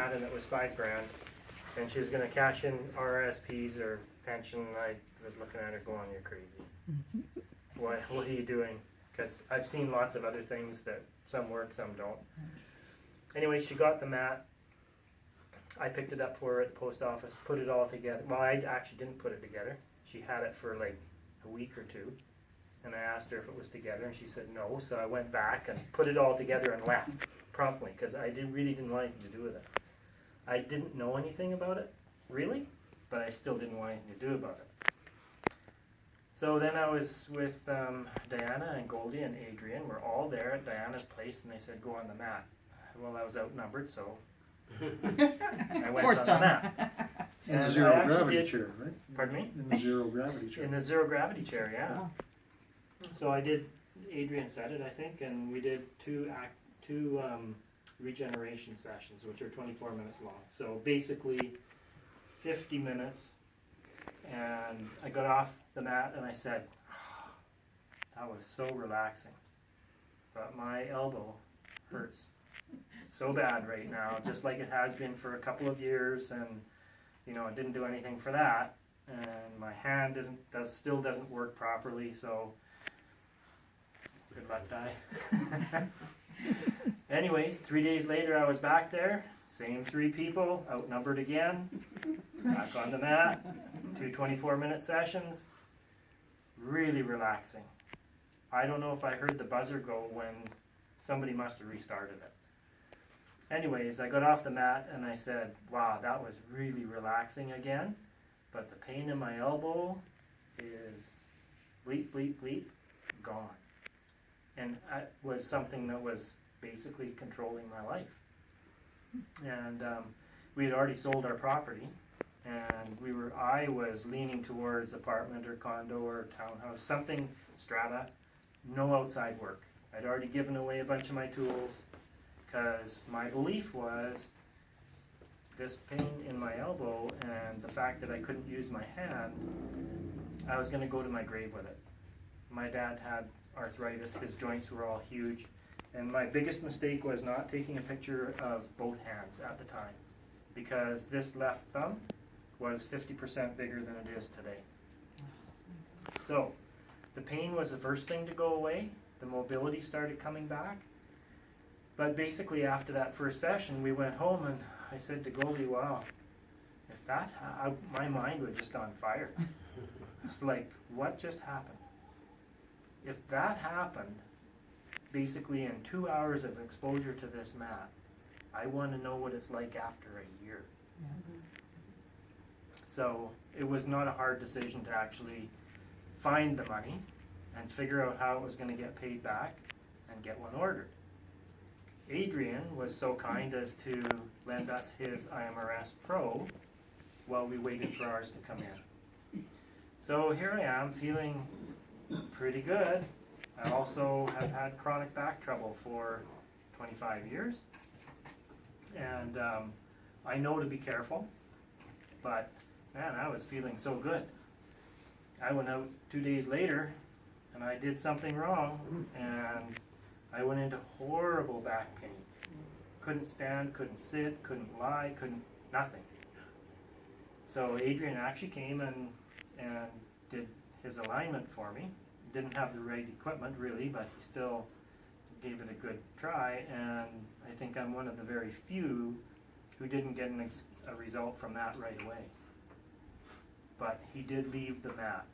and it was $5,000, and she was going to cash in RSPs or pension. And I was looking at her going, "You're crazy. What are you doing?" Because I've seen lots of other things that some work, some don't. Anyway, she got the mat. I picked it up for her at the post office, put it all together. Well, I actually didn't put it together. She had it for like a week or two, and I asked her if it was together, and she said no. So I went back and put it all together and left promptly because I really didn't want anything to do with it. I didn't know anything about it, really, but I still didn't want anything to do about it. So then I was with Diana and Goldie and Adrian. We're all there at Diana's place, and they said, "Go on the mat." Well, I was outnumbered, so I went Forced on the on. mat. In the And zero I actually gravity did- chair, right? Pardon me? In the zero gravity chair. In the zero gravity chair, yeah. Wow. So I did. Adrian said it, I think, and we did two regeneration sessions, which are 24 minutes long. So basically, 50 minutes, and I got off the mat and I said, oh, "That was so relaxing," but my elbow hurts so bad right now, just like it has been for a couple of years, and it didn't do anything for that, and my hand still doesn't work properly, so good luck, Di. Anyways, 3 days later I was back there, same 3 people, outnumbered again, back on the mat, 2 24-minute sessions, really relaxing. I don't know if I heard the buzzer go when somebody must have restarted it. Anyways, I got off the mat and I said, "Wow, that was really relaxing again, but the pain in my elbow is bleep, bleep, bleep, gone." And it was something that was basically controlling my life. And we had already sold our property, and I was leaning towards apartment or condo or townhouse, something strata, no outside work. I'd already given away a bunch of my tools because my belief was this pain in my elbow and the fact that I couldn't use my hand, I was going to go to my grave with it. My dad had arthritis, his joints were all huge, and my biggest mistake was not taking a picture of both hands at the time, because this left thumb was 50% bigger than it is today. So the pain was the first thing to go away. The mobility started coming back, but basically after that first session we went home and I said to Goldie, "Wow, if my mind was just on fire." It's like, what just happened? If that happened, basically in 2 hours of exposure to this mat, I want to know what it's like after a year. Yeah. So it was not a hard decision to actually find the money and figure out how it was going to get paid back and get one ordered. Adrian was so kind as to lend us his IMRS Pro while we waited for ours to come in. So here I am feeling pretty good. I also have had chronic back trouble for 25 years, and I know to be careful, but man, I was feeling so good. I went out 2 days later and I did something wrong, and I went into horrible back pain. Couldn't stand, couldn't sit, couldn't lie, nothing. So Adrian actually came and did his alignment for me. Didn't have the right equipment really, but he still gave it a good try, and I think I'm one of the very few who didn't get a result from that right away. But he did leave the mat,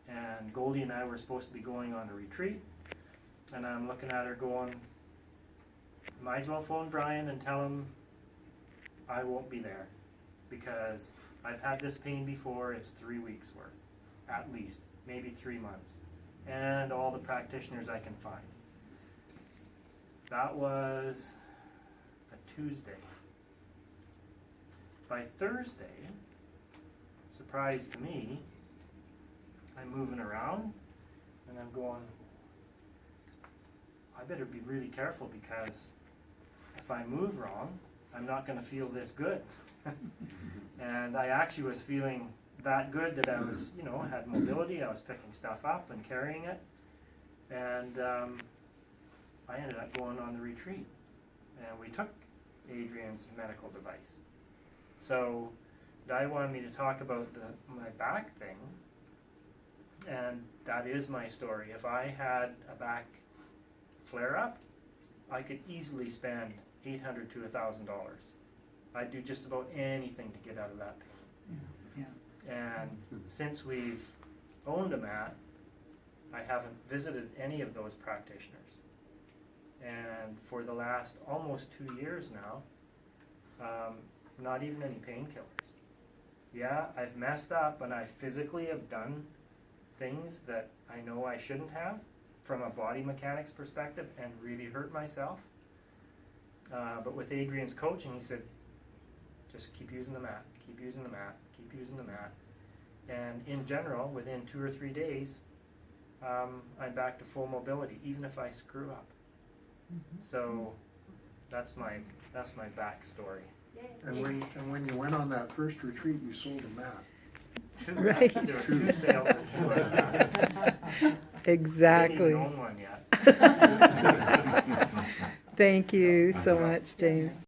and Goldie and I were supposed to be going on a retreat, and I'm looking at her going, might as well phone Brian and tell him I won't be there, because I've had this pain before. It's 3 weeks worth, at least, maybe 3 months, and all the practitioners I can find. That was a Tuesday. By Thursday, surprise to me, I'm moving around and I'm going, I better be really careful, because if I move wrong, I'm not going to feel this good. And I actually was feeling that good that I was, had mobility. I was picking stuff up and carrying it, and I ended up going on the retreat, and we took Adrian's medical device. So Di wanted me to talk about my back thing, and that is my story. If I had a back flare-up, I could easily spend $800 to $1,000. I'd do just about anything to get out of that pain. Yeah. And since we've owned a mat, I haven't visited any of those practitioners. And for the last almost 2 years now, not even any painkillers. Yeah, I've messed up and I physically have done things that I know I shouldn't have from a body mechanics perspective and really hurt myself. But with Adrian's coaching, he said, just keep using the mat, keep using the mat, keep using the mat. And in general, within 2 or 3 days, I'm back to full mobility, even if I screw up. So that's my backstory. And when you went on that first retreat, you sold a mat. Right. There were 2 sales and 2 on that. Exactly. Didn't even own one yet. Thank you so much, James.